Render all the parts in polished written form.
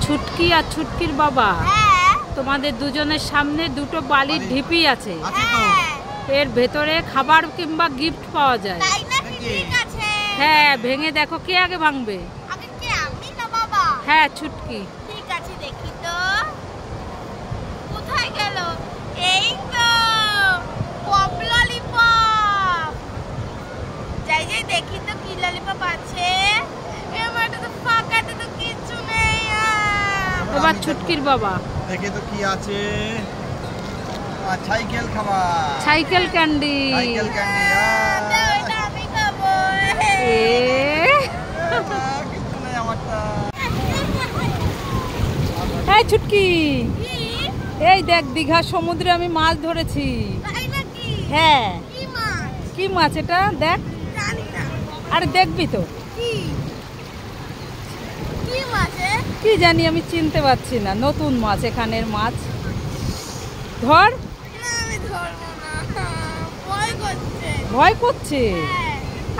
ছুটকি আর ছুটকির বাবা, তোমাদের দুজনের সামনে দুটো বালির ঢিপি আছে। এর ভেতরে খাবার কিংবা গিফট পাওয়া যায়। হ্যাঁ, ভেঙে দেখো, কে আগে ভাঙবে? হ্যাঁ, ছুটকি। ঠিক আছে, দেখি তো কোথায় গেল। এই তো পপ ললিপপ। যাই যাই দেখি তো কি ললিপপ আছে। এবারে তো ফাঁকাতে তো কিছু নেই। এবার ছুটকির বাবা দেখে তো কি আছে। সাইকেল খাবার, সাইকেল ক্যান্ডি। সাইকেল ক্যান্ডি আমি খাবো। কিছু নেই আমারটা। এই ছুটকি, এই দেখ, দীঘার সমুদ্রে আমি মাছ ধরেছি। হ্যাঁ, কি মাছ এটা? দেখ। আরে দেখবি তো। কি জানি, আমি চিনতে পারছি না। নতুন মাছ, এখানের মাছ। ধর। ভয় করছে?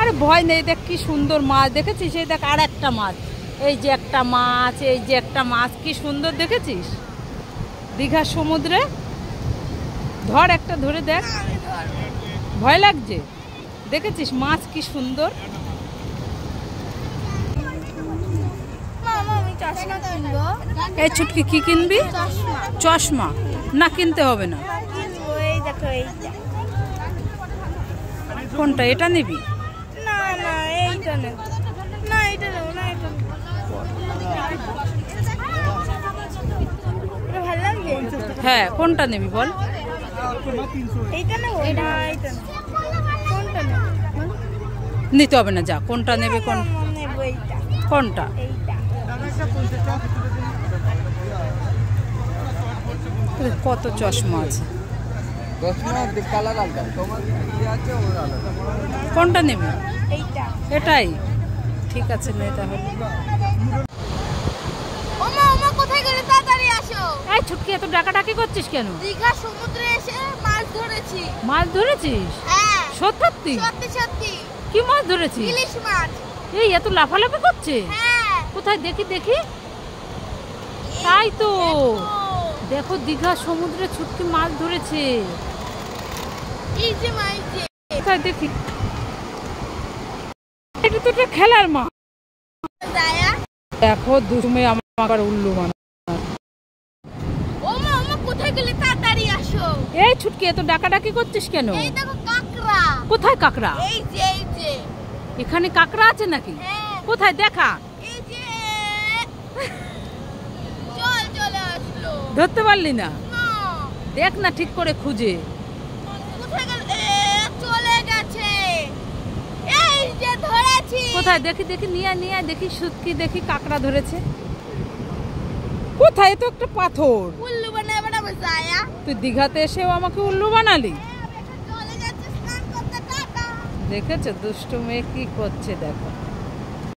আরে ভয় নেই, দেখ কি সুন্দর মাছ দেখেছিস? এই দেখ আর একটা মাছ, এই যে একটা মাছ, এই যে একটা মাছ, কি সুন্দর দেখেছিস দীঘার সমুদ্রে? ধর একটা, ধরে দেখ। ভয় লাগছে? দেখেছিস মাছ কি সুন্দর? এই ছুটকি, কি কিনবি? চশমা? না, কিনতে হবে না। কোনটা, এটা নিবি? না না, এইটা নেব না, এটা নেব না, এটা ভালো লাগবে। হ্যাঁ, কোনটা নিবি বল? এইটা নেব না, এইটা কোনটা নেব? নিতে হবে না, যা। কোনটা নেবে? কোন নেব? এইটা। কোনটা? এইটা। কত চশমা আছে। কোনটা নেবে? এইটা। এটাই ঠিক আছে, নে তাহলে। ওমা ওমা, কোথায় গেলে? তাড়াতাড়ি আসো। এই ছুটকি, এত ডাকাডাকি করছিস কেন? দীঘা সমুদ্রে এসে মাছ ধরেছি। মাছ ধরেছিস? হ্যাঁ, সত্যি? সত্যি সত্যি। কি মাছ ধরেছিস? ইলিশ মাছ। এই এত লাফালাফি করছে? হ্যাঁ। কোথায় দেখি দেখি। তাই তো, দেখো দীঘা সমুদ্রে ছুটকি মাছ ধরেছে। এই যে মাছ, কোথায় দেখি। এটা তো একটা খেলার মাছ। দেখো দুমে আমার উল্লু বানা। ওমা ওমা, কোথায় গেলে? তাড়াতাড়ি আসো। এই ছুটকি, এত ডাকাডাকি করছিস কেন? এই দেখো কাকড়া। কোথায় কাকড়া? এই যে, এই যে। এখানে কাকড়া আছে নাকি? হ্যাঁ। কোথায় দেখা? এই যে। চলে আসলো। ধরতে পারলি না? না। দেখ না ঠিক করে খুঁজে। কোথায় গেল? চলে গেছে। এই যে ধরেছি। কোথায় দেখি দেখি, নিয়ে নিয়ে দেখি। ছুটকি দেখি কাকড়া ধরেছে। কোথায়? তো একটা পাথর। উল্লু বানাবো যায়া। তুই দীঘাতে এসেও আমাকে উল্লু বানালি। চলে যাচ্ছে স্নান করতে। টাটা। দেখেছো দুষ্টু মেয়ে কি করছে, দেখো।